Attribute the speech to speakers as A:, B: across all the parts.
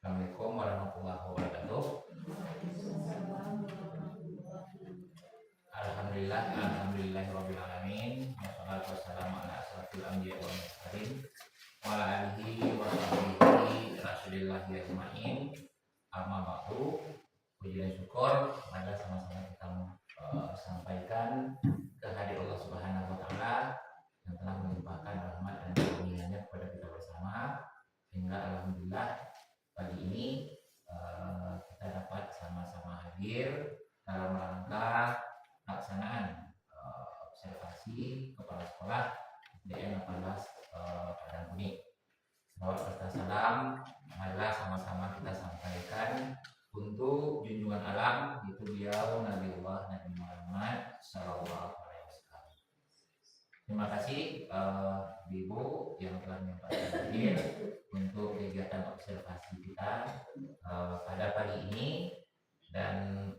A: Assalamualaikum warahmatullahi wabarakatuh. Alhamdulillahirabbil alamin. Wassalatu wassalamu ala asyrofil anbiya'i wal mursalin wa ala alihi wa sahbihi rasulillahi ajmain. Amma ba'du. Puji dan syukur pada sama-sama kita sampaikan kehadirat Allah Subhanahu wa taala yang telah melimpahkan rahmat dan karunia-Nya kepada kita bersama, sehingga alhamdulillah pagi ini kita dapat sama-sama hadir dalam rangka pelaksanaan observasi kepala sekolah SDN 18 Padang Kuning. Salawat serta salam marilah sama-sama kita sampaikan untuk junjungan alam, itu beliau Nabiullah Nabi Muhammad Sallallahu Alaihi Wasallam. Terima kasih Ibu yang telah menyempatkan hadir untuk kegiatan observasi kita pada pagi ini, dan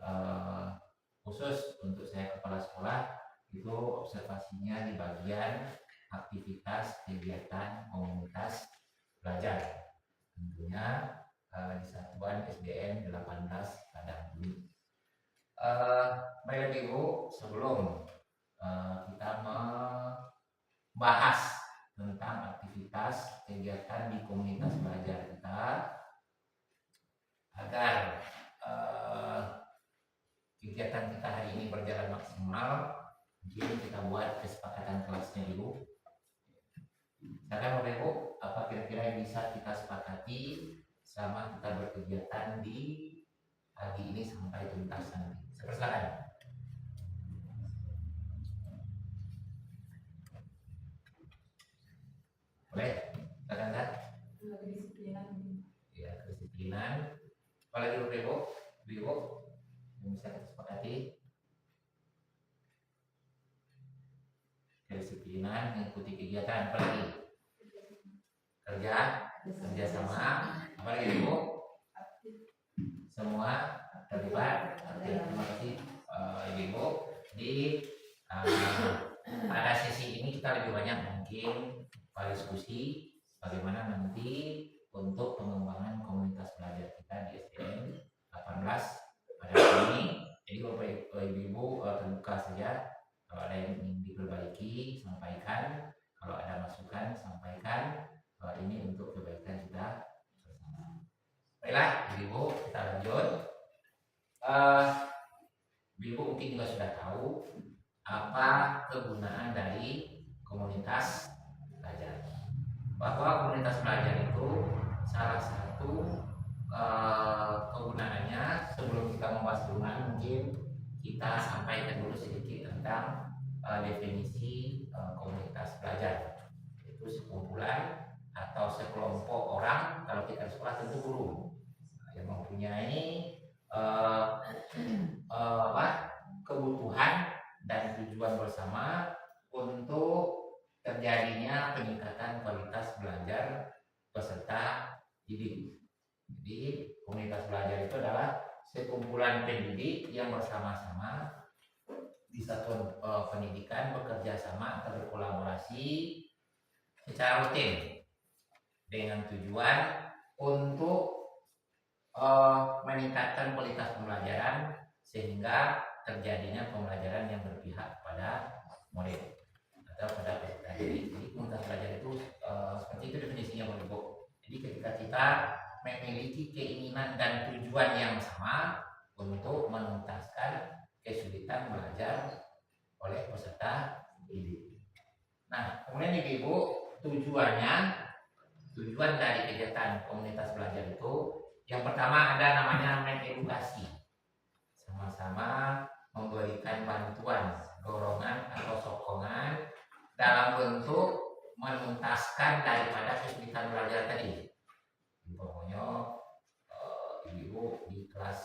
A: khusus untuk saya kepala sekolah itu observasinya di bagian aktivitas kegiatan komunitas belajar, tentunya di satuan SDN 18 Padang Kuning. Baik Ibu, sebelum kita membahas tentang aktivitas kegiatan di komunitas belajar kita, agar kegiatan kita hari ini berjalan maksimal, mungkin kita buat kesepakatan kelasnya dulu. Silakan Bapak Ibu, apa kira-kira yang bisa kita sepakati selama kita berkegiatan di pagi ini sampai tuntas nanti. Silakan. Boleh? Silakan kan? Kedisiplinan. Ya, kedisiplinan. Apalagi Bapak Ibu, Ibu yang bisa kita sepakati. Kedisiplinan, mengikuti kegiatan, apalagi kerja sama, apalagi Ibu semua terlibat. Terima kasih Ibu. Di pada sesi ini kita lebih banyak mungkin diskusi bagaimana nanti untuk pengembangan komunitas belajar kita di SDN 18 pada hari ini. Jadi Bapak Ibu terbuka saja, kalau ada yang ingin diperbaiki sampaikan, kalau ada masukan sampaikan. Ini untuk kebaikan kita bersama. Baiklah Ibu, kita lanjut. Ibu mungkin juga sudah tahu apa kegunaan dari komunitas belajar. Bahwa komunitas belajar itu salah satu kegunaannya, sebelum kita membahas kegunaan, mungkin kita sampaikan dulu sedikit tentang definisi komunitas belajar. Itu sekumpulan atau sekelompok orang, kalau kita di sekolah tentu guru, yang mempunyai kebutuhan dan tujuan bersama untuk terjadinya peningkatan kualitas belajar peserta didik. Jadi komunitas belajar itu adalah sekumpulan pendidik yang bersama-sama di satuan pendidikan bekerja sama atau berkolaborasi secara rutin dengan tujuan untuk meningkatkan kualitas pembelajaran sehingga terjadinya pembelajaran yang berpihak pada murid atau pada peserta didik. Jadi komunitas belajar itu seperti itu definisinya Ibu. Jadi ketika kita memiliki keinginan dan tujuan yang sama untuk menuntaskan kesulitan belajar oleh peserta didik. Nah, kemudian Ibu, tujuan dari kegiatan komunitas belajar itu, yang pertama ada namanya mengedukasi, sama-sama memberikan bantuan, dorongan atau sokongan dalam bentuk menuntaskan daripada kesulitan belajar tadi. Pokoknya Ibu di kelas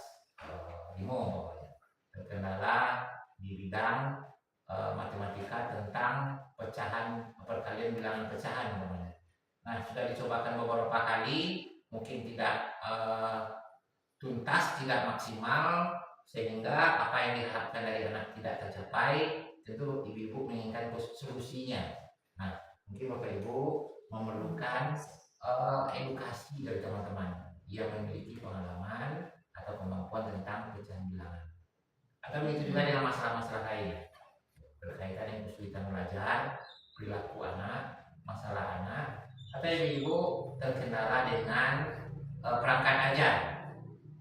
A: 5 terkendala di bidang matematika tentang pecahan, perkalian bilangan pecahan namanya. Nah, sudah dicobakan beberapa kali, mungkin tidak tuntas, tidak maksimal, sehingga apa yang diharapkan dari anak tidak tercapai. Tentu ibu menginginkan solusinya. Nah, mungkin Bapak Ibu memerlukan edukasi dari teman-teman ia memiliki pengalaman atau kemampuan tentang pecahan bilangan. Atau begitu juga dengan masalah-masalah lain berkaitan dengan kesulitan belajar, perilaku anak, masalah anak, atau ibu terkendala dengan perangkat ajar,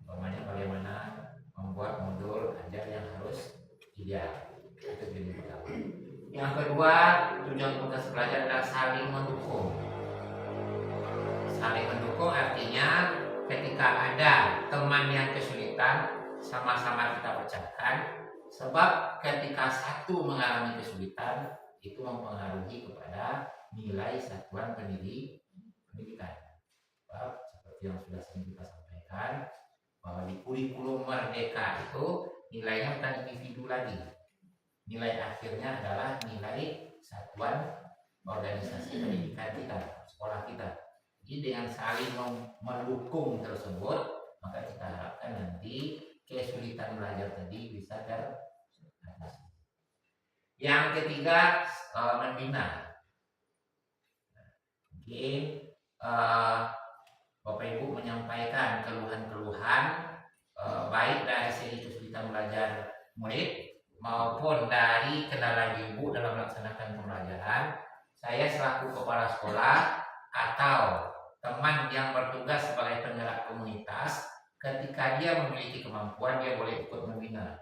A: umpamanya bagaimana membuat modul ajar yang harus ideal. Itu jadi pertama. Yang kedua, tujuan komunitas belajar adalah saling mendukung. Saling mendukung artinya ketika ada teman yang kesulitan, sama-sama kita pecahkan. Sebab ketika satu mengalami kesulitan, itu mempengaruhi kepada nilai satuan pendidikan. Sebab seperti yang sudah sering kita sampaikan, bahwa di kurikulum Merdeka itu nilainya bukan individu lagi. Nilai akhirnya adalah nilai satuan organisasi pendidikan kita, sekolah kita. Jadi dengan saling mendukung tersebut, maka kita harapkan nanti kesulitan belajar tadi bisa teratasi. Yang ketiga, membina. Mungkin Bapak Ibu menyampaikan keluhan-keluhan baik dari segi kesulitan belajar murid maupun dari kendala ibu dalam melaksanakan pembelajaran. Saya selaku kepala sekolah atau teman yang bertugas sebagai penggerak komunitas, ketika dia memiliki kemampuan, dia boleh ikut membina.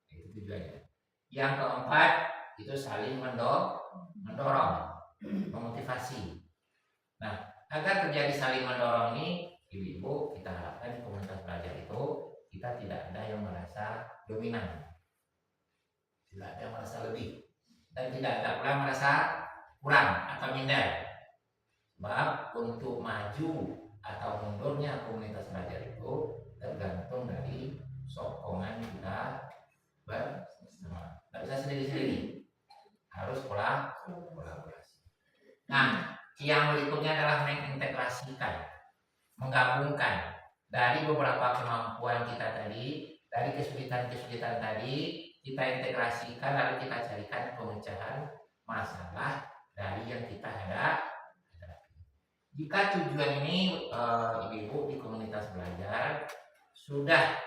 A: Itu tujuannya. Yang keempat, itu saling mendorong, memotivasi. Nah, agar terjadi saling mendorong ini, ibu-ibu, kita harapkan di komunitas belajar itu kita tidak ada yang merasa dominan, tidak ada yang merasa lebih, dan tidak ada pula merasa kurang atau minder. Sebab untuk maju atau mundurnya komunitas belajar itu tergantung dari sokongan kita bersama. Tidak bisa sendiri-sendiri, harus kolaborasi. Nah, yang berikutnya adalah mengintegrasikan, menggabungkan dari beberapa kemampuan kita tadi, dari kesulitan-kesulitan tadi, kita integrasikan lalu kita carikan pemecahan masalah dari yang kita hadapi. Jika tujuan ini ibu-ibu di komunitas belajar sudah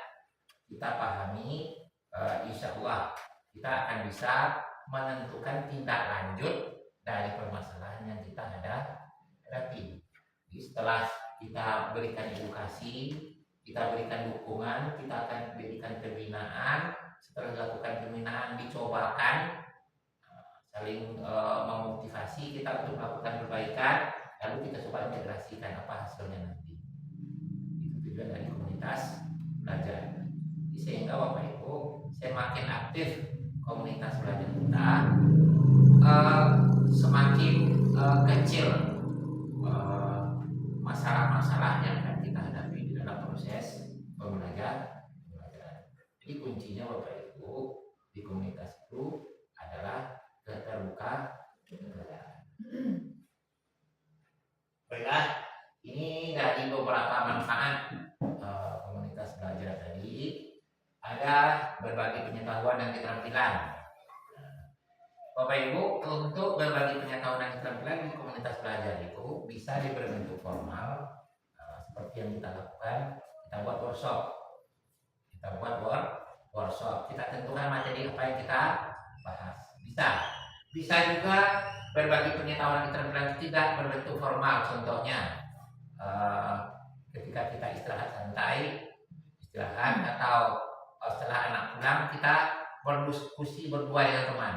A: kita pahami, insya Allah kita akan bisa menentukan tindak lanjut dari permasalahan yang kita hadapi. Jadi setelah kita berikan edukasi, kita berikan dukungan, kita akan berikan pembinaan. Setelah dilakukan pembinaan, dicobakan, saling memotivasi kita untuk melakukan perbaikan, lalu kita coba integrasikan apa hasilnya nanti. Itu tujuan dari komunitas belajar. Sehingga Bapak Ibu, semakin aktif komunitas belajar kita, semakin kecil masalah-masalah yang akan kita hadapi di dalam proses pembelajaran. Jadi kuncinya Bapak Ibu di komunitas itu adalah keterbukaan. Baiklah, ini dari beberapa manfaat komunitas belajar tadi. Ada berbagi pengetahuan dan keterampilan. Bapak Ibu, untuk berbagi pengetahuan dan keterampilan di komunitas belajar itu bisa berbentuk formal, seperti yang kita lakukan. Kita buat workshop, kita tentukan materi apa yang kita bahas. Bisa juga berbagi pengetahuan dan keterampilan tidak berbentuk formal. Contohnya, ketika kita istirahat santai, atau setelah anak pulang kita berdiskusi berdua dengan teman.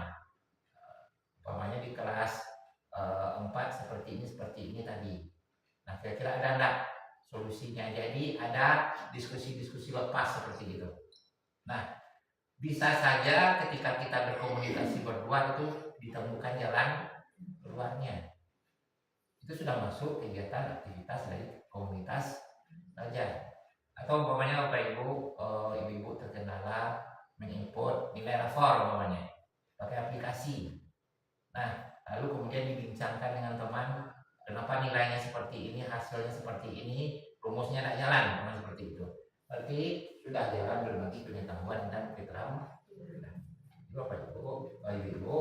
A: Umpamanya di kelas 4 seperti ini tadi. Nah, kira-kira ada enggak solusinya? Jadi ada diskusi-diskusi lepas seperti itu. Nah, bisa saja ketika kita berkomunikasi berdua itu ditemukan jalan keluarnya. Itu sudah masuk kegiatan aktivitas dari komunitas belajar. Atau umpamanya Bapak Ibu, ibu-ibu terkendala menginput nilai rapor umpamanya pakai aplikasi. Nah, lalu kemudian dibincangkan dengan teman, kenapa nilainya seperti ini, hasilnya seperti ini, rumusnya tidak jalan, teman seperti itu. Berarti sudah jalan berbagi pengetahuan dan keterampilan. Bapak Ibu,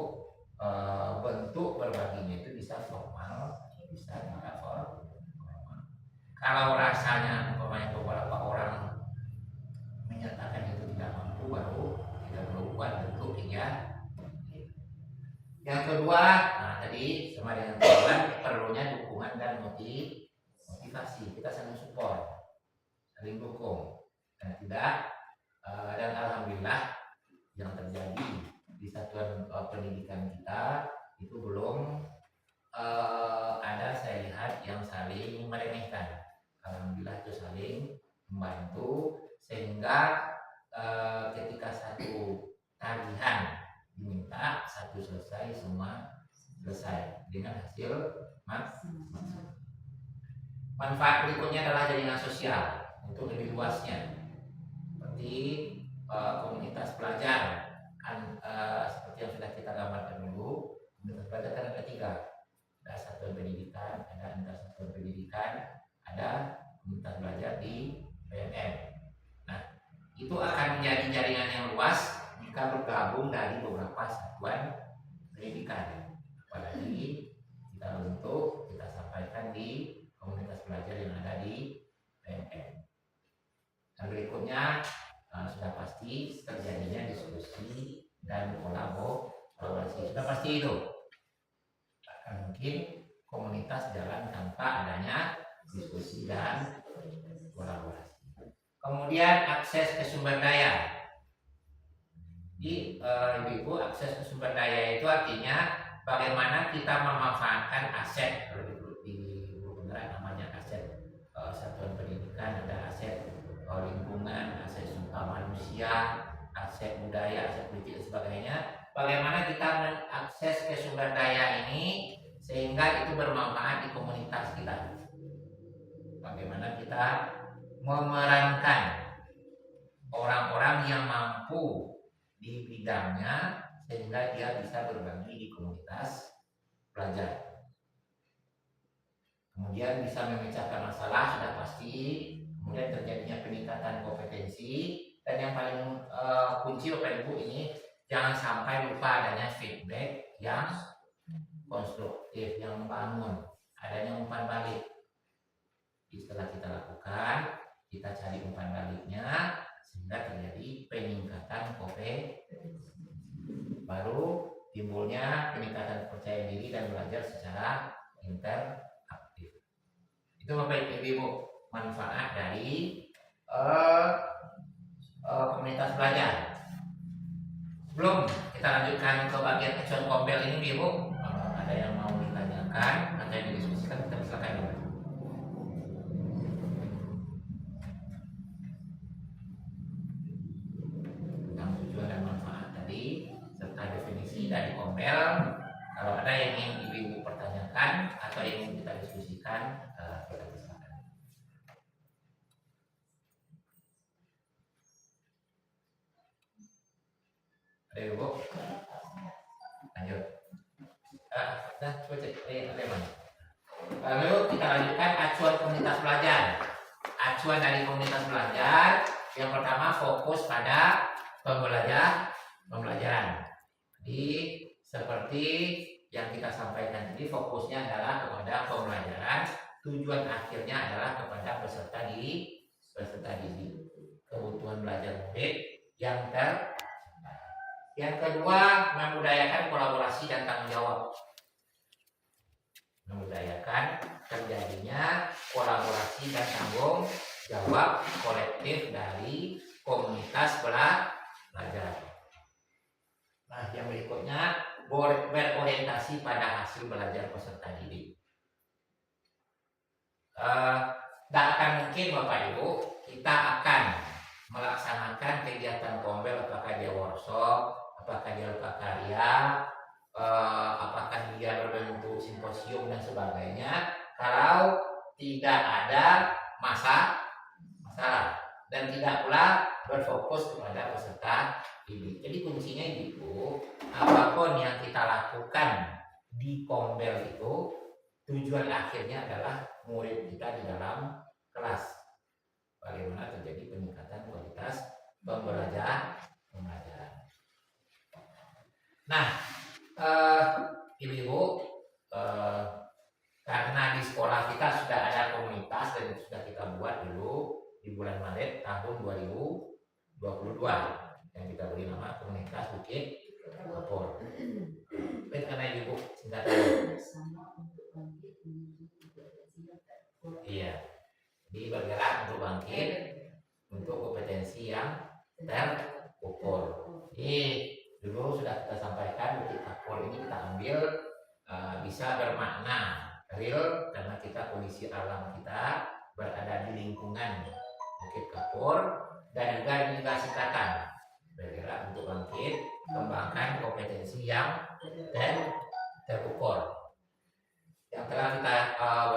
A: bentuk berbaginya itu bisa formal, bisa tidak formal. Kalau rasanya umpamanya beberapa orang menyatakan itu tidak mampu, baru kita berubah bentuk ya. Yang kedua, nah tadi sama dengan tujuan perlunya dukungan dan motivasi. Kita saling support, saling dukung. Dan dan alhamdulillah yang terjadi di satuan pendidikan kita itu belum ada saya lihat yang saling meremehkan. Alhamdulillah itu saling membantu sehingga ketika satu tagihan diminta, satu selesai, semua selesai dengan hasil maksimal. Manfaat berikutnya adalah jaringan sosial untuk lebih luasnya, seperti komunitas belajar seperti yang sudah kita gambarkan dulu. Komunitas belajar kan ada 3, ada satuan pendidikan, ada antar satuan pendidikan, ada komunitas belajar di PNM. Nah, itu akan menjadi jaringan yang luas jika bergabung dari beberapa satuan pendidikan. Apalagi kita bentuk, kita sampaikan di komunitas belajar yang ada di PNM. Dan berikutnya sudah pasti terjadinya diskusi dan kolaborasi. Sudah pasti itu. Akan mungkin komunitas jalan tanpa adanya diskusi dan kolaborasi. Kemudian akses ke sumber daya. Di ibu akses ke sumber daya itu artinya bagaimana kita memanfaatkan aset. Kalau di guru penggerak namanya aset satuan pendidikan, ada aset lingkungan, aset sumber manusia, aset budaya, aset politik dan sebagainya. Bagaimana kita mengakses ke sumber daya ini sehingga itu bermanfaat di komunitas kita. Bagaimana kita memerankan orang-orang yang mampu di bidangnya sehingga dia bisa berbagi di komunitas belajar. Kemudian bisa memecahkan masalah, sudah pasti. Kemudian terjadinya peningkatan kompetensi, dan yang paling kunci Bapak Ibu ini jangan sampai lupa adanya feedback yang konstruktif, yang membangun, adanya umpan balik. Setelah kita lakukan, kita cari umpan baliknya sehingga terjadi peningkatan kompetensi. Baru timbulnya peningkatan percaya diri dan belajar secara interaktif. Itu Bapak Ibu manfaat dari komunitas belajar. Sebelum kita lanjutkan ke bagian acuan kompel ini, Ibu, ada yang mau ditanyakan atau yang didiskusikan, kita silakan dulu. Dari kompel, kalau ada yang ingin ibu pertanyakan atau yang ingin kita diskusikan, kita silakan. Ada ibu? Lanjut. Coba cek. Ada mana? Lalu kita lanjutkan acuan komunitas belajar. Acuan dari komunitas belajar yang pertama fokus pada pembelajaran. Jadi seperti yang kita sampaikan tadi, fokusnya adalah kepada pembelajaran, tujuan akhirnya adalah kepada peserta didik, kebutuhan belajar murid yang tercapai. Yang kedua, membudayakan kolaborasi dan tanggung jawab. Membudayakan terjadinya kolaborasi dan tanggung jawab kolektif dari komunitas belajar. Nah, yang berikutnya berorientasi pada hasil belajar peserta didik. Tidak akan mungkin Bapak Ibu kita akan melaksanakan kegiatan kompel, apakah dia workshop, apakah dia lupa karya, apakah dia berbentuk simposium dan sebagainya, kalau tidak ada masalah dan tidak pula berfokus kepada peserta didik. Jadi kuncinya itu, apapun yang kita lakukan di kompel itu tujuan akhirnya adalah murid kita di dalam kelas. Bagaimana terjadi peningkatan kualitas pembelajaran. Nah, ibu-ibu, karena di sekolah kita sudah ada komunitas dan sudah sambil bisa bermakna real karena kita kondisi alam kita berada di lingkungan Bukit Kapur dan juga juga singkatan bergerak untuk bangkit kembangkan kompetensi yang terukur yang telah kita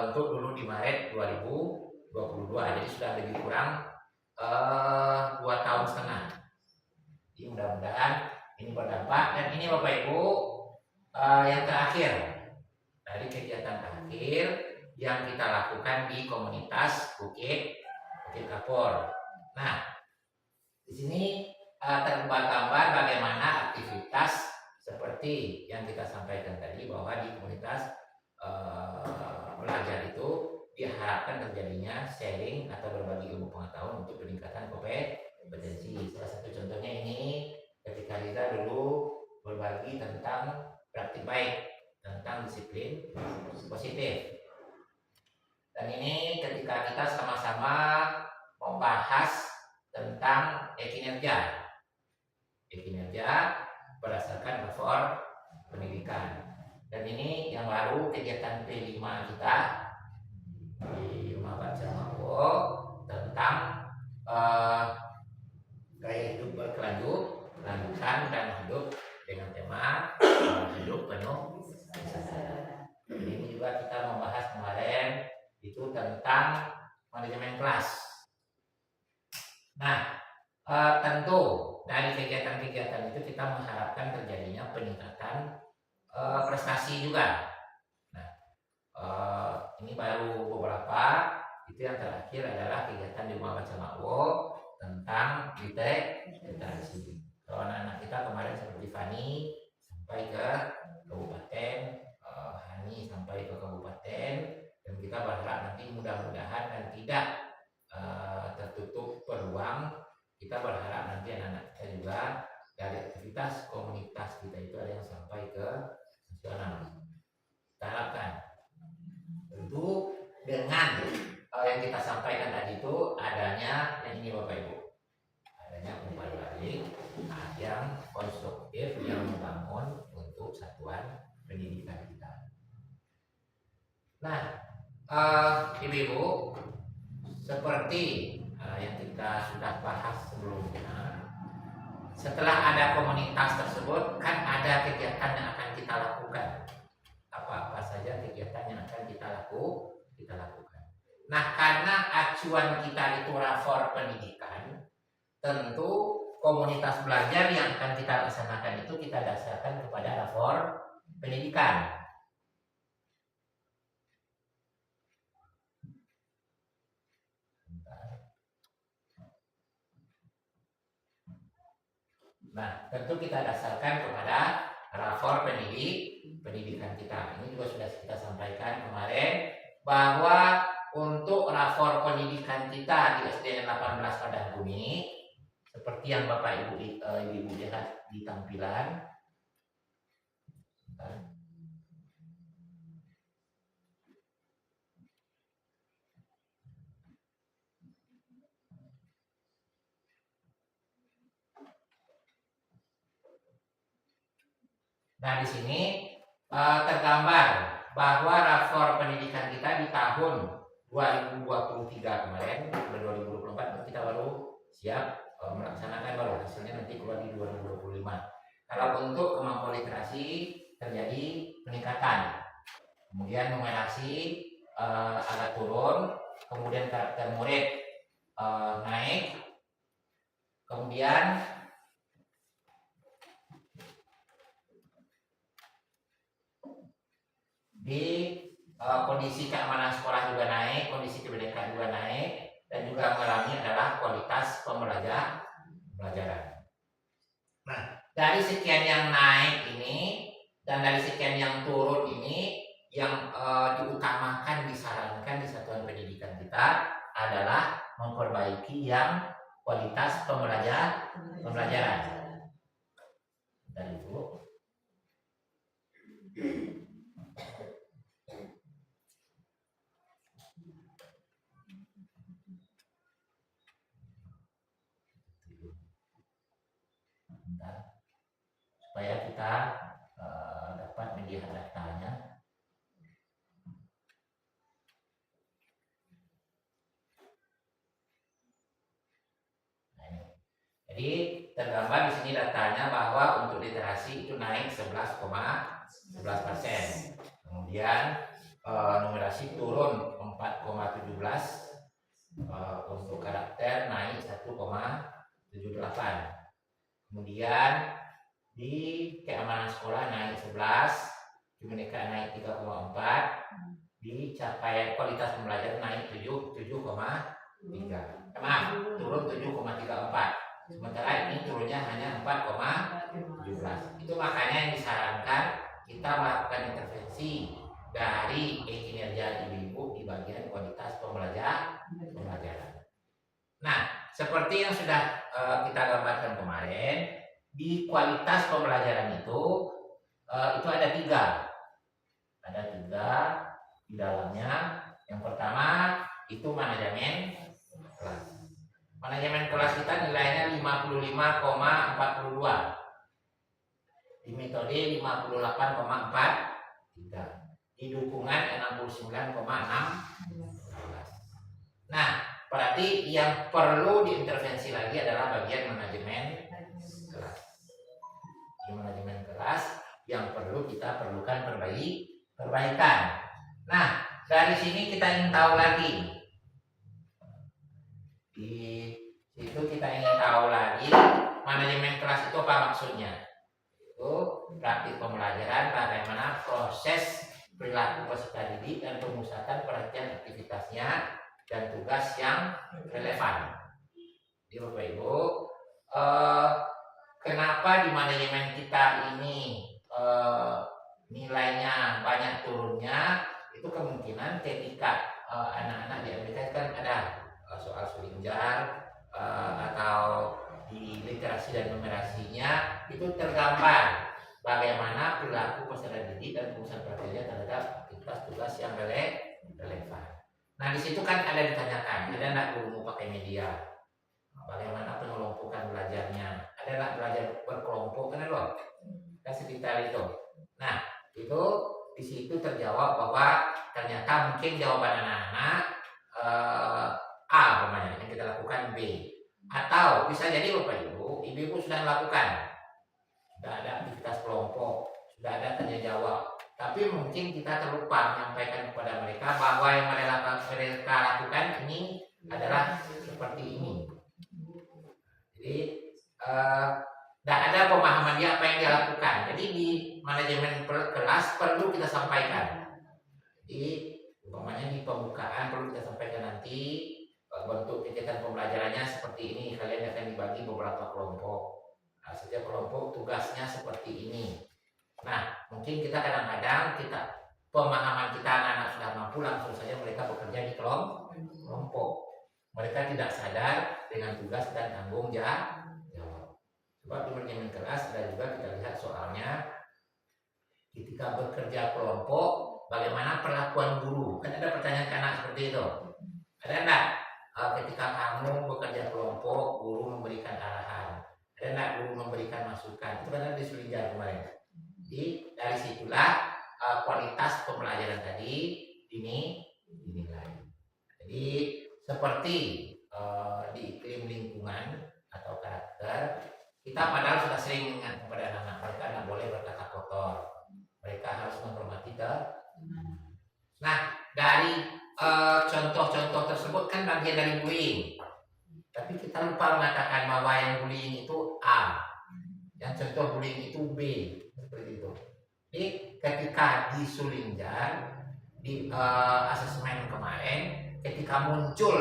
A: bentuk dulu di Maret 2022, jadi sudah lebih kurang 2,5 tahun. Jadi mudah-mudahan ini berdampak dan ini Bapak Ibu yang terakhir dari kegiatan akhir yang kita lakukan di komunitas Bukit Kapur. Nah, di sini tergambar bagaimana aktivitas seperti yang kita sampaikan tadi bahwa di komunitas belajar itu diharapkan terjadinya sharing atau berbagi ilmu pengetahuan untuk peningkatan kompetensi. Salah satu contohnya ini ketika kita dulu berbagi tentang praktik baik, tentang disiplin positif. Dan ini ketika kita sama-sama membahas tentang kinerja berdasarkan rapor pendidikan. Dan ini yang baru kegiatan P5 kita di Rumah Baca Mambo tentang gaya hidup berkelanjutan dan hidup dengan tema hidup penuh kesadaran. Ini juga kita membahas kemarin itu tentang manajemen kelas. Nah, tentu dari kegiatan-kegiatan itu kita mengharapkan terjadinya peningkatan prestasi juga. Nah, ini baru beberapa. Itu yang terakhir adalah kegiatan di Rumah Baca Mambo tentang literasi. Kalau anak-anak kita kemarin seperti Fani sampai ke kabupaten, Hani sampai ke kabupaten, dan kita berharap nanti mudah-mudahan dan tidak tertutup peluang. Kita berharap nanti anak-anak kita juga dari aktivitas komunitas kita itu ada yang sampai ke nasional. Kita harapkan tentu dengan yang kita sampaikan tadi itu adanya yang ini Bapak Ibu, adanya umpan balik yang konstruktif yang membangun untuk satuan pendidikan kita. Nah, Ibu-ibu, seperti yang kita sudah bahas sebelumnya, setelah ada komunitas tersebut kan ada kegiatan yang akan kita lakukan. Apa-apa saja kegiatan yang akan kita lakukan. Nah, karena acuan kita itu rapor pendidikan, tentu komunitas belajar yang akan kita laksanakan itu kita dasarkan kepada rapor pendidikan. Nah, tentu kita dasarkan kepada rapor pendidikan kita. Ini juga sudah kita sampaikan kemarin bahwa untuk rapor pendidikan kita di SDN 18 Padang Bumi, seperti yang Bapak Ibu lihat di tampilan. Nah, di sini tergambar bahwa rapor pendidikan kita di tahun 2023 kemarin, 2024 kita baru siap melaksanakan, baru hasilnya nanti keluar di 2025. Kalau untuk kemampuan literasi terjadi peningkatan, kemudian numerasi agak turun, kemudian karakter murid naik, kemudian di kondisi keamanan sekolah juga naik, kondisi kebinekaan juga naik, dan juga mengalami adalah kualitas pembelajaran. Nah, dari sekian yang naik ini dan dari sekian yang turun ini, yang diutamakan disarankan di satuan pendidikan kita adalah memperbaiki yang kualitas pembelajaran. Dan itu supaya kita dapat melihat datanya. Jadi tergambar di sini datanya bahwa untuk literasi itu naik 11,11%. Kemudian numerasi turun 4,17. Untuk karakter naik 1,78. Kemudian di keamanan sekolah naik 11, kebinekaan naik 3,4, di capaian kualitas pembelajaran naik 7,3. Maaf, turun 7,34. Sementara ini turunnya hanya 4,17. Itu makanya yang disarankan kita melakukan intervensi dari kinerja ibu-ibu di bagian kualitas pembelajaran. Nah, seperti yang sudah kita gambarkan kemarin, di kualitas pembelajaran itu ada 3. Ada 3 di dalamnya. Yang pertama itu manajemen kelas. Manajemen kelas kita nilainya 55,42. Di metode 58,43. Di dukungan 69,6. Nah, berarti yang perlu diintervensi lagi adalah bagian manajemen kelas. Di manajemen kelas yang perlukan perbaikan. Nah, dari sini kita ingin tahu lagi. Di situ kita ingin tahu lagi manajemen kelas itu apa maksudnya. Itu praktik pembelajaran, bagaimana proses perilaku peserta didik dan pemusatan perhatian aktivitasnya dan tugas yang relevan. Jadi Bapak Ibu, kenapa di manajemen kita ini nilainya banyak turunnya? Itu kemungkinan ketika anak-anak di Amerika kan ada soal sulinjar atau di literasi dan numerasinya itu tergambar bagaimana perilaku peserta didik dan pemusatan perhatiannya terhadap aktivitas tugas yang relevan. Nah, di situ kan ada ditanyakan, ada nggak guru pakai media? Bagaimana pengelompokan belajarnya? Ada nggak belajar berkelompok? Kan loh, kasih detail itu. Nah, itu di situ terjawab bahwa ternyata mungkin jawaban anak-anak A namanya yang kita lakukan B, atau bisa jadi Bapak Ibu, ibu sudah melakukan, sudah ada aktivitas kelompok, sudah ada tanya jawab, tapi mungkin kita terlupa menyampaikan kepada mereka bahwa yang mereka lakukan ini adalah seperti ini. Jadi tidak ada pemahaman dia apa yang dia lakukan. Jadi di manajemen kelas perlu kita sampaikan. Jadi umpamanya di pembukaan perlu kita sampaikan nanti bentuk kegiatan pembelajarannya seperti ini. Kalian akan dibagi beberapa kelompok. Nah, setiap kelompok tugasnya seperti ini. Nah, mungkin kita kadang-kadang pemahaman kita anak-anak sudah mampu, langsung saja mereka bekerja di kelompok. Mereka tidak sadar dengan tugas dan tanggung jawab. Sebab di manajemen kelas ada juga kita lihat soalnya ketika bekerja kelompok, bagaimana perlakuan guru? Kan ada pertanyaan ke anak seperti itu. Ada enggak? Ketika kamu bekerja kelompok, guru memberikan arahan. Ada enggak guru memberikan masukan? Itu kan ada di Sulinjar kemarin. Jadi dari situlah kualitas pembelajaran tadi dinilai. Jadi seperti di iklim lingkungan atau karakter, kita padahal sudah sering mengingat kepada anak-anak mereka tidak boleh berkata kotor, mereka harus menghormati Nah, dari contoh-contoh tersebut kan bagian dari bullying, tapi kita lupa mengatakan bahwa yang bullying itu A, yang contoh bullying itu B, seperti itu. Jadi ketika di Sulinjar di asesmen kemarin, ketika muncul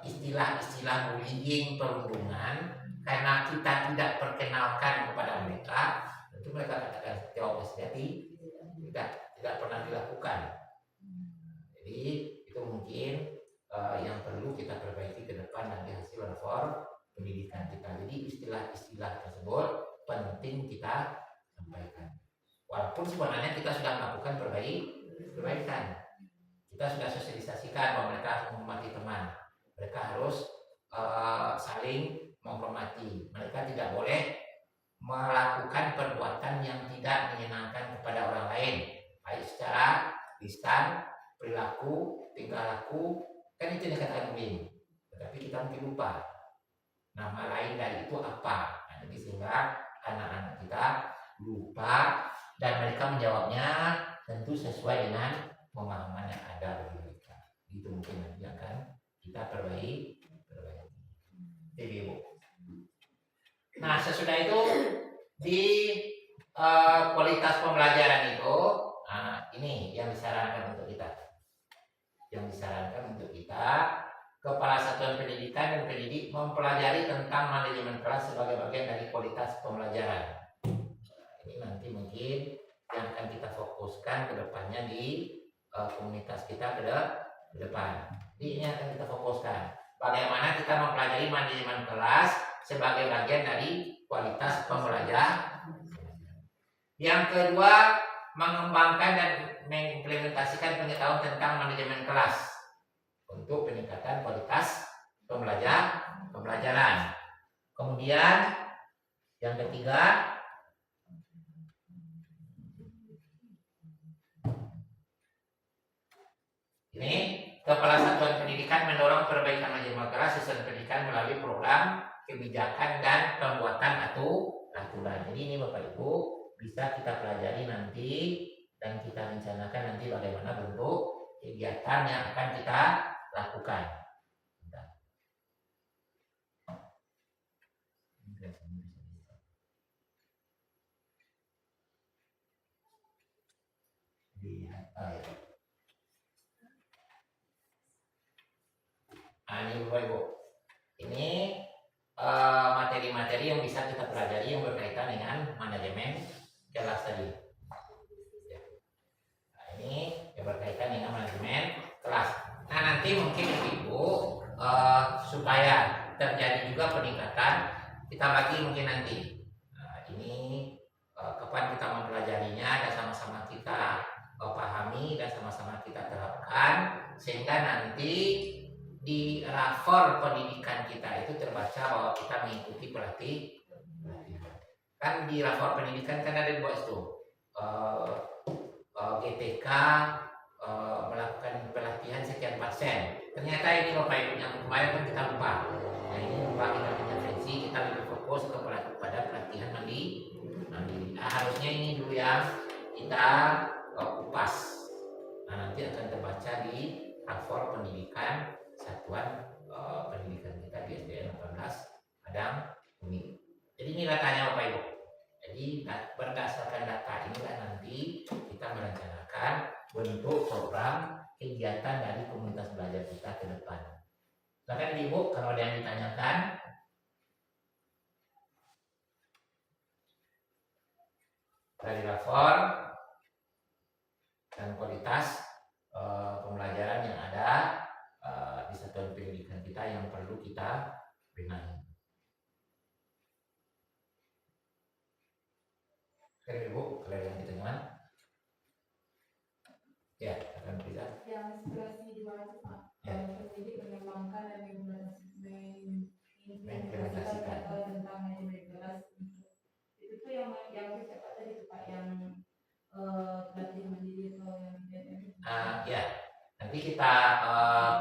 A: istilah-istilah bullying, perundungan, karena kita tidak perkenalkan kepada mereka, tentu mereka katakan jawab sejati tidak pernah dilakukan. Jadi itu mungkin yang perlu kita perbaiki ke depan nanti hasil rapor pendidikan kita. Jadi istilah-istilah tersebut penting kita sampaikan. Walaupun sebenarnya kita sudah melakukan perbaikan. Kita sudah sosialisasikan bahwa mereka harus menghormati teman. Mereka harus saling menghormati. Mereka tidak boleh melakukan perbuatan yang tidak menyenangkan kepada orang perilaku, tingkah laku, kan itu dikatakan win. Tetapi kita mungkin lupa nama lain dari itu apa. Nah, jadi sehingga anak-anak kita lupa dan mereka menjawabnya tentu sesuai dengan pemahaman yang ada bagi mereka. Itu mungkin nanti akan kita perbaiki. Jadi Bu. Nah sesudah itu di kualitas pembelajaran itu, nah, ini yang disarankan untuk kita. Yang disarankan untuk kita, kepala satuan pendidikan dan pendidik mempelajari tentang manajemen kelas sebagai bagian dari kualitas pembelajaran. Ini nanti mungkin yang akan kita fokuskan ke depannya di komunitas kita ke depan. Jadi ini akan kita fokuskan. Bagaimana kita mempelajari manajemen kelas sebagai bagian dari kualitas pembelajaran. Yang kedua, mengembangkan dan mengimplementasikan pengetahuan tentang manajemen kelas untuk peningkatan kualitas pembelajaran. Kemudian yang ketiga, ini kepala satuan pendidikan mendorong perbaikan manajemen kelas siswa pendidikan melalui program, kebijakan dan pembuatan aturan. Jadi ini Bapak Ibu bisa kita pelajari nanti dan kita rencanakan nanti bagaimana bentuk kegiatan yang akan kita lakukan. Ini Bapak Ibu, ini materi-materi yang bisa kita pelajari yang berkaitan dengan manajemen kelas tadi. Nah, ini yang berkaitan dengan manajemen kelas. Nah nanti mungkin Ibu supaya terjadi juga peningkatan, kita bagi mungkin nanti. Nah, ini kapan kita mempelajarinya dan sama-sama kita pahami dan sama-sama kita terapkan sehingga nanti di rapor pendidikan kita itu terbaca bahwa kita mengikuti pelatihan. Kan di rapor pendidikan kan ada dua itu GTK melakukan pelatihan sekian persen. Ternyata ini Bapak Ibu yang kemarin kan kita lupa. Nah ini lupa kita intervensi, kita lebih fokus kepada pelatihan mandiri. Nah, harusnya ini dulu yang kita kupas. Nah nanti akan terbaca di rapor pendidikan satuan pendidikan kita di SDN 18 Padang Uni. Jadi ini datanya Bapak Ibu. Jadi berdasarkan data inilah nanti kita merencanakan bentuk program kegiatan dari komunitas belajar kita ke depan. Silakan Ibu kalau ada yang ditanyakan. Dari rapor dan kualitas pembelajaran yang ada di satuan pendidikan kita yang perlu kita benahi. Oke Ibu, kalau yang ditanyakan, ya akan bisa.
B: Yang inspirasi di mana itu Pak? Pendidik mengembangkan dan mengimplementasikan tentang manajemen kelas. Itu tuh yang siapa tadi itu Pak yang pelatih mandiri atau yang
A: ya. Nanti kita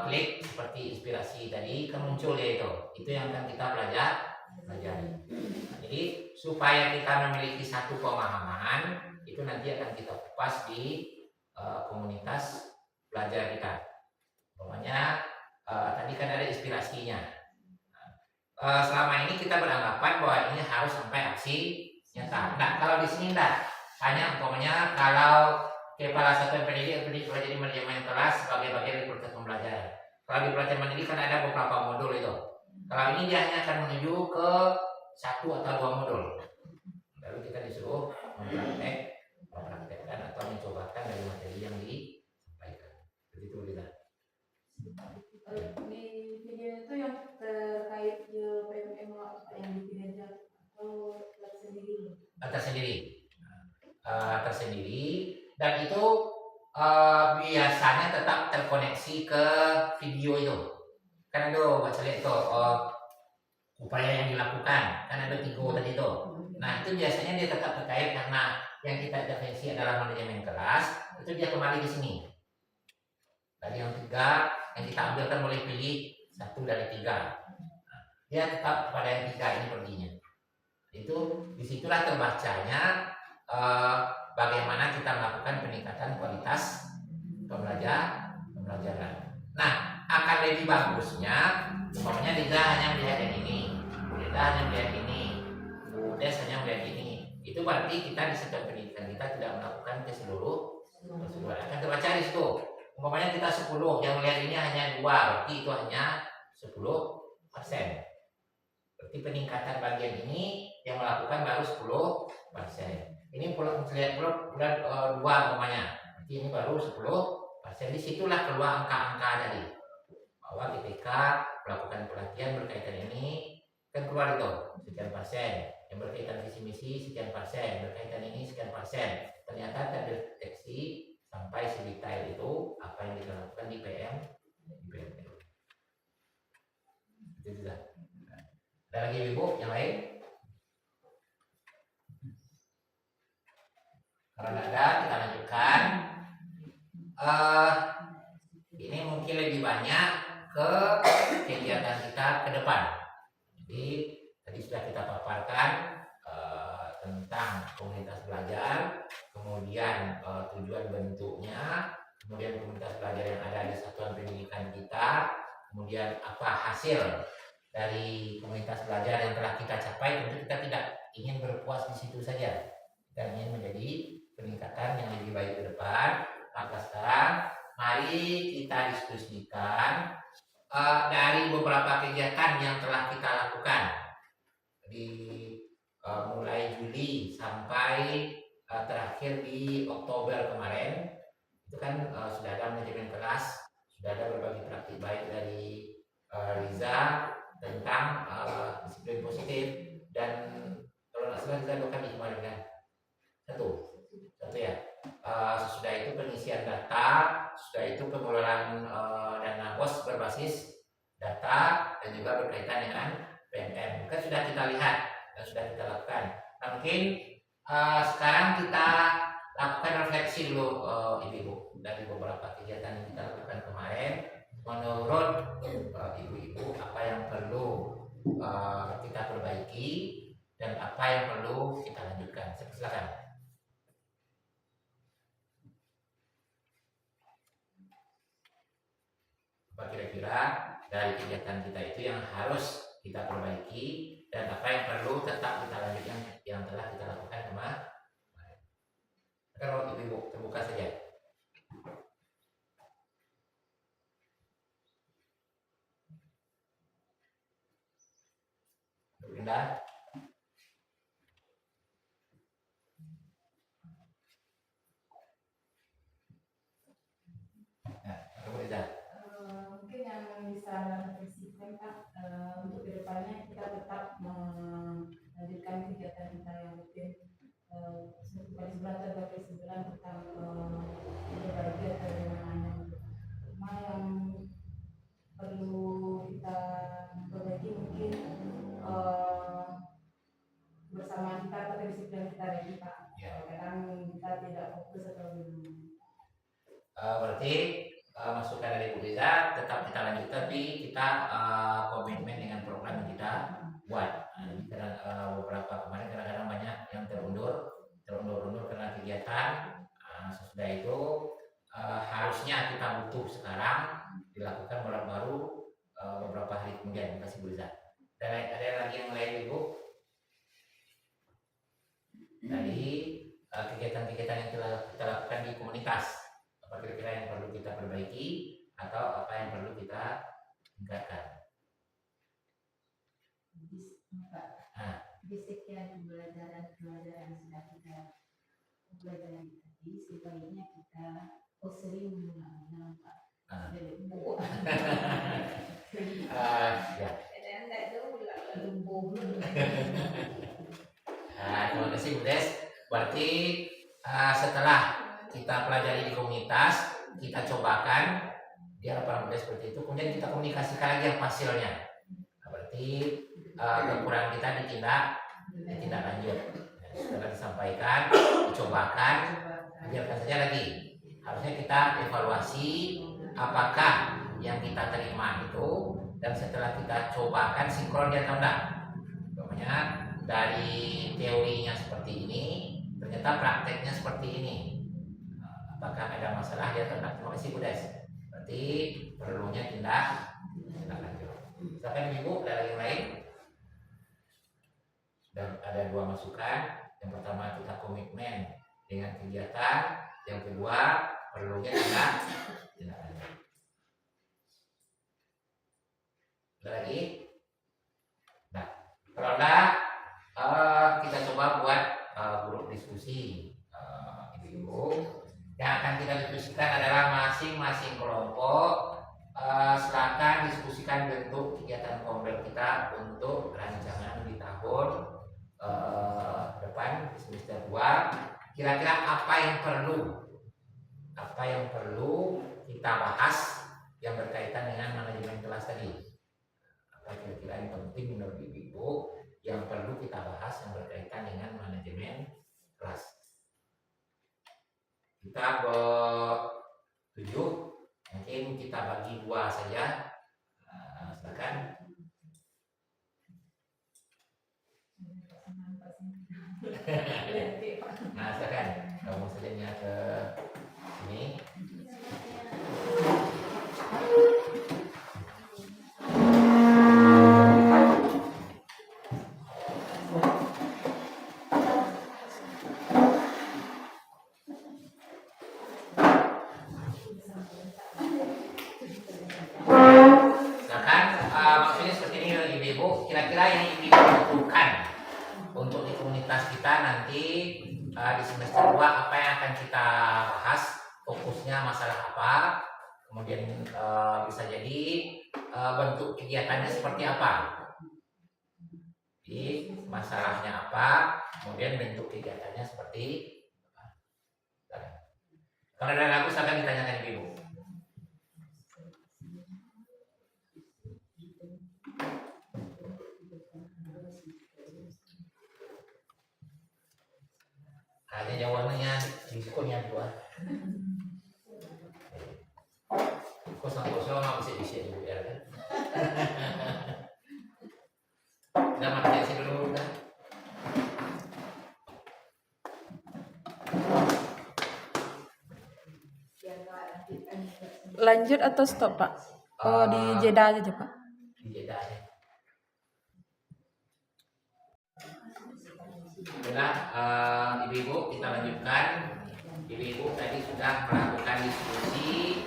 A: klik seperti inspirasi tadi kan muncul ya itu yang akan kita pelajari. Nah, jadi supaya kita memiliki satu pemahaman itu nanti akan kita kupas di komunitas belajar kita. Pokoknya tadi kan ada inspirasinya. Selama ini kita beranggapan bahwa ini harus sampai aksi nyata. Nah kalau di sini enggak, hanya umpamanya kalau kepala satuan pendidik pelajari manajemen kelas sebagai bagian dari proses pembelajaran. Kalau di pelatihan mandiri kan ada beberapa modul itu. Kalau ini dia hanya akan menuju ke 1 atau 2 modul. Lalu kita disuruh mempraktekkan atau mencobakan dari materi yang disampaikan. Begitu kita.
B: Di video itu yang terkait PMM yang bikin aja atau
A: tersendiri dan itu biasanya tetap terkoneksi ke video itu. Kan ada baca lihat itu upaya yang dilakukan kan ada 3 tadi itu. Nah itu biasanya dia tetap terkait karena yang kita intervensi adalah manajemen kelas, itu dia kembali di sini. Dari yang 3 yang kita ambil kan boleh pilih 1 dari 3. Dia tetap pada yang 3 ini perginya. Itu disitulah terbacanya bagaimana kita melakukan peningkatan kualitas pembelajaran. Nah, akan lebih bagusnya umpamanya Liza hanya melihat yang ini, Liza hanya melihat ini, Bu Des hanya melihat ini. Itu berarti kita di setiap pendidikan kita tidak melakukan keseluruhan. Akan terbaca di situ. Umpamanya kita 10, yang melihat ini hanya 2, berarti itu hanya 10%. Berarti peningkatan bagian ini yang melakukan baru 10%. Ini lihat bulan 2 umpamanya. Berarti ini baru 10%. Disitulah keluar angka-angka tadi. Bahwa ketika melakukan pelatihan berkaitan ini kan keluar itu sekian persen, yang berkaitan visi misi sekian persen, berkaitan ini sekian persen. Ternyata terdeteksi sampai sedetail itu apa yang kita lakukan di PM. Itu sudah. Ada lagi Ibu yang lain? Kalau tidak ada, kita lanjutkan. Ini mungkin lebih banyak ke kegiatan kita ke depan. Jadi tadi sudah kita paparkan tentang komunitas belajar, kemudian tujuan bentuknya, kemudian komunitas belajar yang ada di satuan pendidikan kita, kemudian apa hasil dari komunitas belajar yang telah kita capai. Tentu kita tidak ingin berpuas di situ saja, kita ingin menjadi peningkatan yang lebih baik ke depan. Maka sekarang mari kita diskusikan dari beberapa kegiatan yang telah kita lakukan di mulai Juli sampai terakhir di Oktober kemarin. Itu kan sudah ada manajemen kelas, sudah ada berbagai praktik baik dari Riza tentang disiplin positif, dan kalau nggak salah Riza bukan di kemarin kan satu ya. Sesudah itu pengisian data, sudah itu pengelolaan dana BOS berbasis data, dan juga berkaitan dengan PMM. Kan sudah kita lihat dan sudah kita lakukan. Nah, mungkin sekarang kita lakukan refleksi dulu Ibu-ibu dari beberapa kegiatan yang kita lakukan kemarin. Menurut ibu-ibu apa yang perlu kita perbaiki dan apa yang perlu kita lanjutkan? Silakan. Apa kira-kira dari kegiatan kita itu yang harus kita perbaiki dan apa yang perlu tetap kita lanjutkan yang telah kita lakukan kemarin? Kalau ibu terbuka saja. Bunda.
B: Mungkin yang bisa refleksikan Pak, untuk kedepannya kita tetap melanjutkan kegiatan kita yang rutin satu kali sebulan tentang berbagi atau yang cuma yang perlu kita perbaiki mungkin bersama kita atau disiplin kita lagi Pak. Kadang kita tidak fokus atau
A: berarti masukan dari Bu Riza tetap kita lanjut, tapi kita komitmen dengan program yang kita buat. Karena beberapa kemarin kadang-kadang banyak yang terundur karena kegiatan. Sesudah itu harusnya kita butuh sekarang dilakukan baru beberapa hari kemudian. Terima kasih Bu Riza. Ada lagi yang lain Ibu? Dari kegiatan-kegiatan yang telah kita lakukan di komunitas, apa kira-kira yang perlu kita perbaiki atau apa yang perlu kita tingkatkan?
C: Di sekian pembelajaran sudah kita pelajari tadi, sebaiknya kita sering mengulang Pak.
A: Ya. Terima kasih Bu Des. Berarti setelah kita pelajari di komunitas, kita cobakan di harapan mudah seperti itu, kemudian kita komunikasikan lagi yang hasilnya. Nah, berarti kekurangan kita ditindak lanjut. Setelah disampaikan, dicobakan, biarkan saja lagi. Harusnya kita evaluasi apakah yang kita terima itu dan setelah kita cobakan sinkron dia atau enggak. Pokoknya dari teorinya seperti ini, ternyata prakteknya seperti ini. Apakah ada masalah dia atau enggak? Terima kasih Bu Des. Berarti perlunya tindak lanjut. Silakan Ibu, ada yang lain? Dan ada dua masukan. Yang pertama kita komitmen dengan kegiatan. Yang kedua perlunya tindak lanjut. Ada lagi? Nah, kalau enggak kita coba buat grup diskusi Ibu. Yang akan kita diskusikan adalah masing-masing kelompok silakan diskusikan bentuk kegiatan kombel kita untuk rancangan di tahun depan di semester 2. Kira-kira apa yang perlu kita bahas yang berkaitan dengan manajemen kelas tadi. Apa kira-kira yang penting menurut Ibu yang perlu kita bahas yang berkaitan dengan manajemen kelas. Kita bertujuh, mungkin kita bagi dua saja. Silakan. Nah, silakan. Kamu saja ke sini. Maksudnya seperti ini Ibu, kira-kira yang Ibu butuhkan untuk di komunitas kita nanti di semester 2 apa yang akan kita bahas, fokusnya masalah apa, kemudian bisa jadi bentuk kegiatannya seperti apa, jadi masalahnya apa, kemudian bentuk kegiatannya seperti apa. Kalau ada ragu silakan ditanyakan Ibu. Hanya jawabannya diskunya dua. Kosong bisa Ibu ya kan. Udah makan sih dulu udah.
B: Lanjut atau stop Pak? Oh di jeda aja Pak.
A: Di jeda aja. Sudah Ibu-ibu kita lanjutkan. Ibu-ibu tadi sudah melakukan diskusi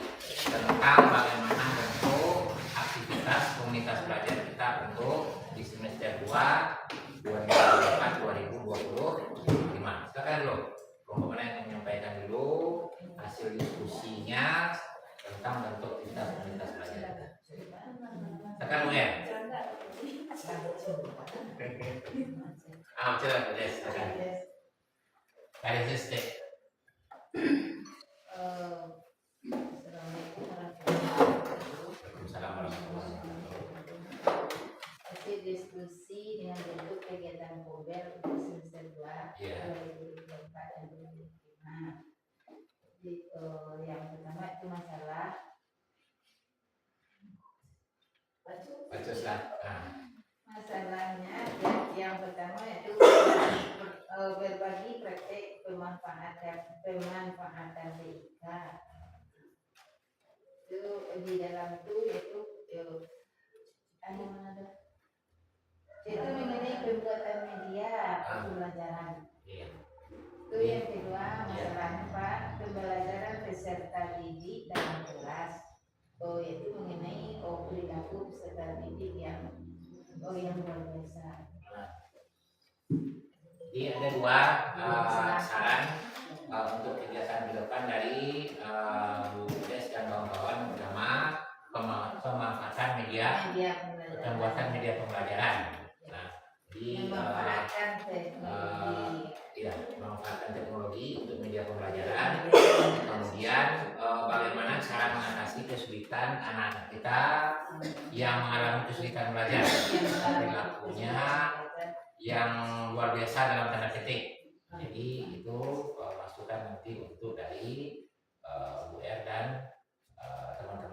A: tentang bagaimana bentuk aktivitas komunitas belajar kita untuk di semester 2 2024-2025. Silakan dulu kelompok mana yang menyampaikan dulu hasil diskusinya tentang bentuk aktivitas komunitas belajar. Silakan Bu ya. Coba Des, silakan. Dari Des.
C: Hasil diskusi dengan bentuk kegiatan kombel untuk semester 2 2024 dan 2025. Yang pertama itu masalah masalahnya yang pertama itu berbagi praktek pemanfaatan TIK. Itu di dalam itu yaitu mengenai pembuatan media pembelajaran. Itu yang kedua masalah pembelajaran peserta didik dalam kelas. Yaitu mengenai perilaku peserta didik yang luar biasa.
A: Jadi ada dua saran untuk kegiatan ke depan dari Bu Des dan kawan-kawan. Pertama, pemanfaatan media pembuatan media pembelajaran. Nah, jadi memanfaatkan teknologi untuk media pembelajaran. Kemudian bagaimana cara mengatasi kesulitan anak-anak kita yang mengalami kesulitan belajar, perilakunya yang luar biasa dalam tanda petik. Jadi itu masukan nanti untuk dari Bu R dan teman-teman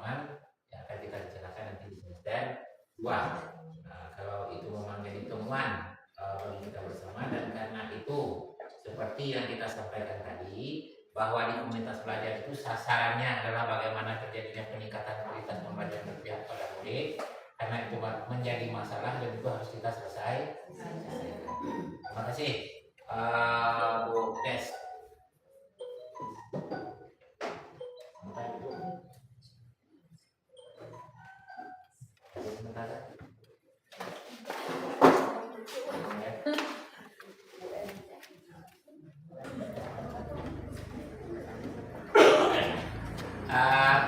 A: komunitas belajar itu sasarannya adalah bagaimana terjadinya peningkatan kualitas pembelajaran berpihak pada murid, karena itu menjadi masalah dan itu harus kita selesai. Terima kasih, Bu Des.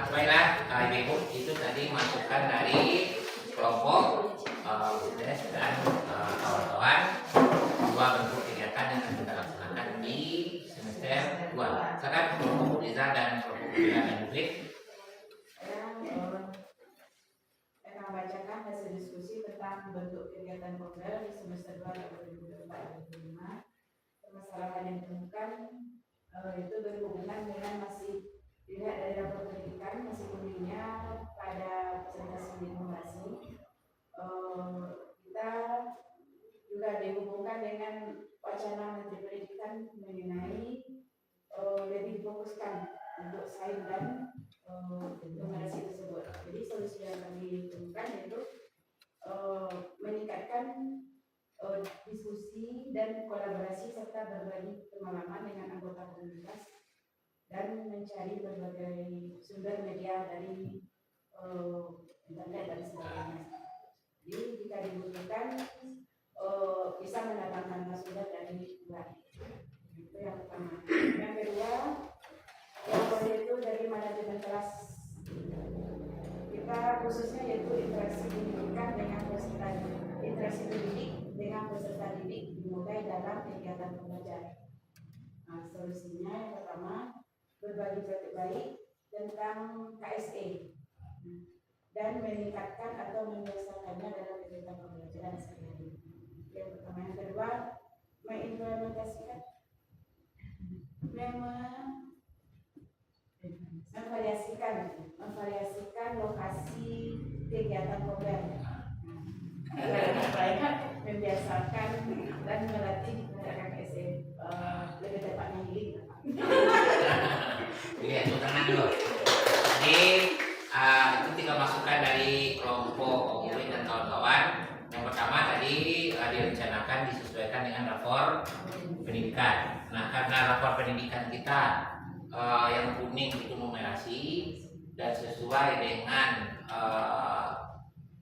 A: Baiklah, Ibu, itu tadi masukan dari kelompok UDES dan kawan-kawan, dua bentuk kegiatan yang akan kita laksanakan di semester 2. Sekarang kelompok Riza dan kelompok Bila dan Mufid.
B: Saya akan bacakan hasil diskusi tentang bentuk kegiatan program di semester 2 2024-2025. Permasalahan yang ditemukan itu berhubungan dengan masih dilihat dari rapor pendidikan masih kurangnya pada presentasi inovasi. Kita juga dihubungkan dengan wacana Menteri Pendidikan mengenai lebih difokuskan untuk sains dan numerasi tersebut. Jadi solusi yang kami temukan yaitu meningkatkan diskusi dan kolaborasi serta berbagi pengalaman dengan anggota komunitas dan mencari berbagai sumber media dari internet dan sebagainya. Jadi jika dibutuhkan bisa mendatangkan sumber dari luar. Itu yang pertama. Yang kedua, itu dari manajemen kelas. Kita khususnya yaitu interaksi pendidikan dengan peserta didik, interaksi pendidik dengan peserta didik dimulai dalam kegiatan pembelajaran. Nah, solusinya yang pertama, berbagi praktik baik tentang KSE dan meningkatkan atau membiasakannya dalam kegiatan pembelajaran sehari-hari. Yang pertama. Yang kedua, mengimplementasikan memvariasikan lokasi kegiatan program. Membiasakan dan melatih menggunakan SM lebih tepatnya healing.
A: Iya, tenang dulu. Jadi itu 3 masukan dari kelompok Owi dan kawan-kawan. Yang pertama tadi direncanakan disesuaikan dengan rapor pendidikan. Nah, karena rapor pendidikan kita yang kuning itu numerasi dan sesuai dengan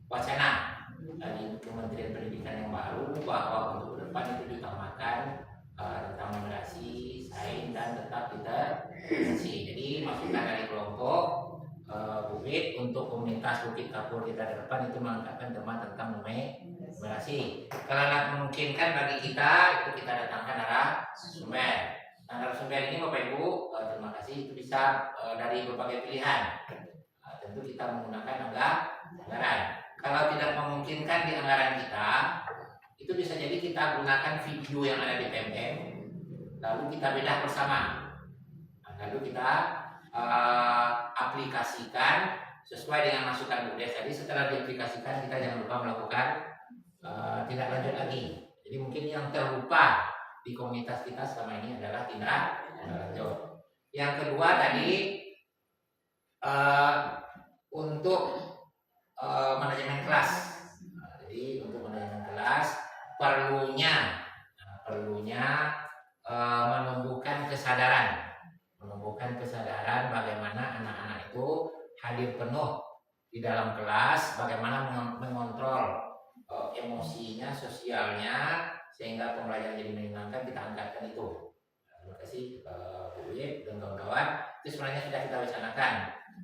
A: wacana dari Kementerian Pendidikan yang baru bahwa untuk depan itu diutamakan tentang numerasi, sains dan tetap literasi. Jadi masukan dari kelompok Bukit untuk komunitas Bukit Kapur kita ke depan itu mengangkatkan tema tentang numerasi. Kalau tidak memungkinkan bagi kita, itu kita datangkan narasumber. Nah, narasumber ini Bapak Ibu, terima kasih, itu bisa dari berbagai pilihan. Tentu kita menggunakan anggaran. Kalau tidak memungkinkan di anggaran kita, itu bisa jadi kita gunakan video yang ada di PMM, lalu kita bedah bersama. Lalu kita aplikasikan sesuai dengan masukan Bu Des tadi. Setelah diaplikasikan, kita jangan lupa melakukan tindak lanjut lagi. Jadi mungkin yang terlupa di komunitas kita selama ini adalah tindak lanjut. Yang kedua tadi untuk manajemen kelas. Jadi untuk manajemen kelas perlunya menumbuhkan kesadaran bagaimana anak-anak itu hadir penuh di dalam kelas, bagaimana mengontrol emosinya, sosialnya, sehingga pembelajaran jadi menyenangkan. Kita angkatkan itu. Terima kasih Bu Wib dan kawan-kawan. Itu sebenarnya sudah kita wacanakan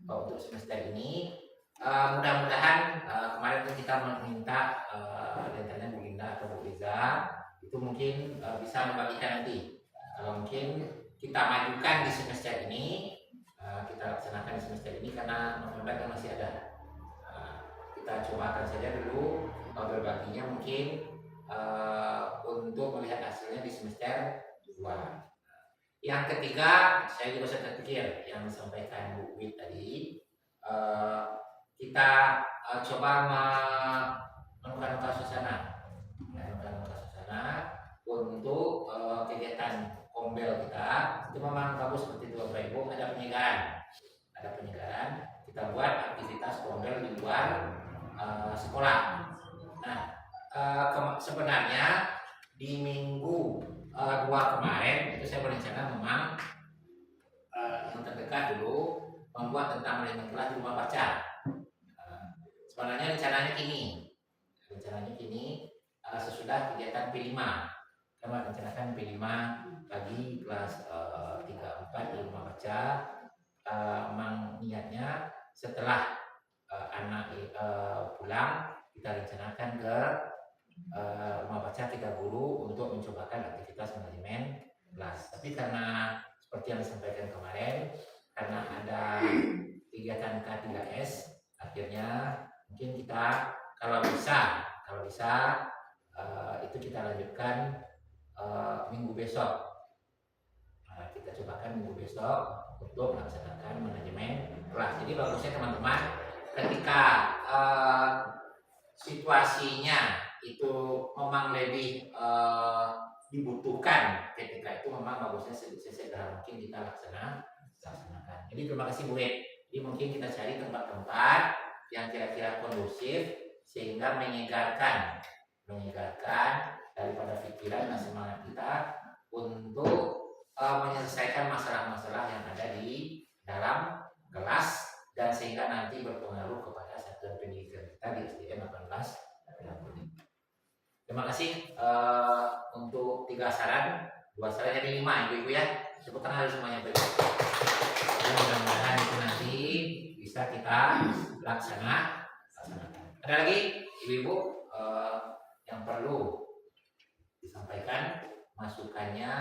A: untuk semester ini. Mudah-mudahan kemarin kita meminta rencananya Bu Linda atau Bu Riza itu mungkin bisa membagikan nanti. Kalau mungkin kita majukan di semester ini, kita laksanakan di semester ini karena November kan masih ada. Kita cobakan saja dulu berbaginya mungkin untuk melihat hasilnya di semester 2. Yang ketiga, saya juga sudah terpikir yang disampaikan Bu Wid tadi. Kita coba menemukan suasana untuk kegiatan Pombel kita itu memang bagus seperti itu Bapak Ibu, ada penyegaran, kita buat aktivitas Pombel di luar sekolah. Nah, sebenarnya di minggu 2 kemarin itu saya berencana memang yang terdekat dulu membuat tentang manajemen kelas di rumah baca. Sebenarnya rencananya kini sesudah kegiatan P5. Kita merencanakan P5 bagi kelas 3-4 di rumah baca. Memang niatnya setelah anak pulang kita rencanakan ke rumah baca kita guru untuk mencobakan aktivitas manajemen kelas. Tapi karena seperti yang disampaikan kemarin, karena ada kegiatan K3S, akhirnya mungkin kita kalau bisa itu kita lanjutkan minggu besok. Kita cobakan minggu besok untuk melaksanakan manajemen kelas. Jadi bagusnya teman-teman ketika situasinya itu memang lebih dibutuhkan, ketika itu memang bagusnya sesegera mungkin kita laksanakan. Jadi terima kasih Bu Ed. Jadi mungkin kita cari tempat-tempat yang kira-kira kondusif sehingga menyegarkan daripada pikiran dan semangat kita untuk menyelesaikan masalah-masalah yang ada di dalam kelas dan sehingga nanti berpengaruh kepada satuan pendidikan kita di SDN 18. Terima kasih untuk 3 saran, 2 saran jadi 5 ibu-ibu ya. Tepuk tangan harus semuanya ibu. Mudah-mudahan itu nanti bisa kita laksanakan. Ada lagi ibu-ibu yang perlu disampaikan masukannya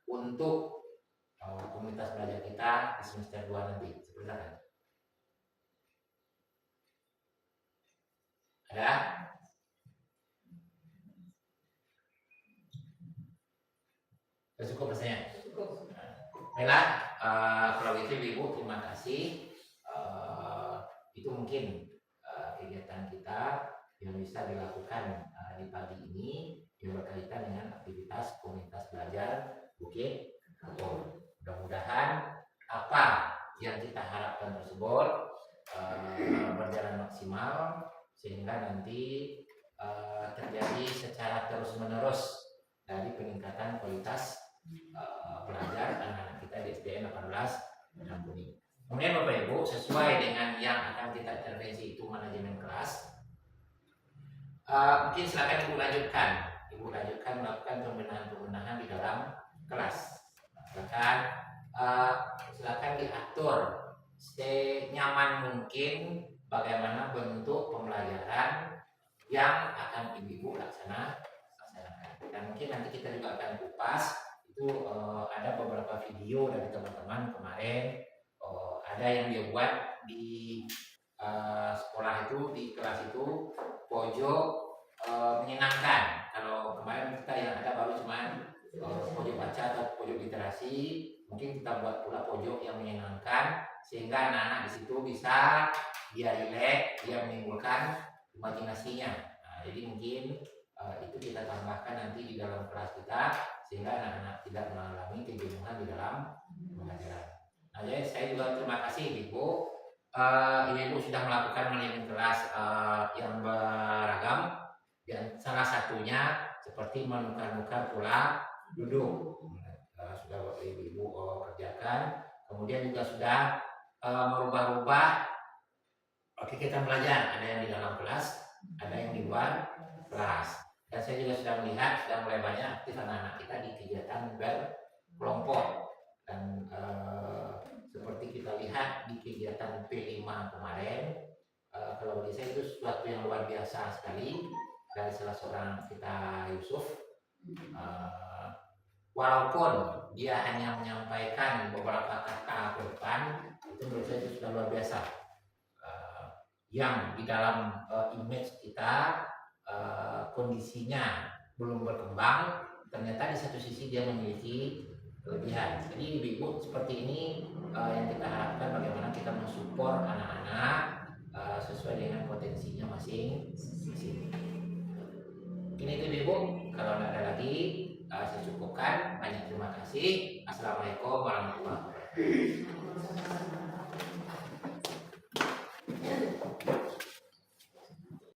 A: untuk komunitas belajar kita di semester 2 nanti. Silakan. Ada? Cukup rasanya. Baiklah, kalau gitu ibu terima kasih. Itu mungkin kegiatan kita yang bisa dilakukan di pagi ini yang berkaitan dengan aktivitas komunitas belajar Bukit Kapur. Mudah-mudahan apa yang kita harapkan tersebut berjalan maksimal sehingga nanti terjadi secara terus-menerus dari peningkatan kualitas belajar anak-anak kita di SDN 18 Ampuni. Kemudian Bapak Ibu, sesuai dengan yang akan kita intervensi itu manajemen kelas, mungkin silakan Ibu lanjutkan melakukan pembenahan di dalam kelas. Silakan diatur senyaman mungkin bagaimana bentuk pembelajaran yang akan Ibu laksanakan. Dan mungkin nanti kita juga akan kupas itu ada beberapa video dari teman-teman kemarin, ada yang dia buat di sekolah itu, di kelas itu pojok menyenangkan. Kalau kemarin kita yang ada baru cuman pojok baca atau pojok literasi, mungkin kita buat pula pojok yang menyenangkan sehingga anak-anak di situ bisa dia rileks, dia menimbulkan imajinasinya. Nah, jadi mungkin itu kita tambahkan nanti di dalam kelas kita sehingga anak-anak tidak mengalami kejenuhan di dalam pembelajaran. Nah, jadi saya juga terima kasih Ibu. Ibu sudah melakukan manajemen kelas yang beragam, dan salah satunya seperti menukar-nukar pola duduk. Sudah Ibu kerjakan. Kemudian juga sudah merubah-rubah kegiatan belajar. Ada yang di dalam kelas, ada yang di luar kelas. Dan saya juga sudah melihat sudah mulai banyak aktif anak-anak kita di kegiatan berkelompok. Dan seperti kita lihat di kegiatan P5 kemarin, kalau bagi saya itu sesuatu yang luar biasa sekali dari salah seorang kita Yusuf. Walaupun dia hanya menyampaikan beberapa kata ke depan, itu menurut saya itu sudah luar biasa. Yang di dalam image kita kondisinya belum berkembang, ternyata di satu sisi dia memiliki kelebihan. Jadi ibu seperti ini yang kita harapkan bagaimana kita mensupport anak-anak sesuai dengan potensinya masing-masing. Mungkin itu ibu, kalau tidak ada lagi saya cukupkan. Banyak terima kasih. Assalamualaikum warahmatullahi wabarakatuh.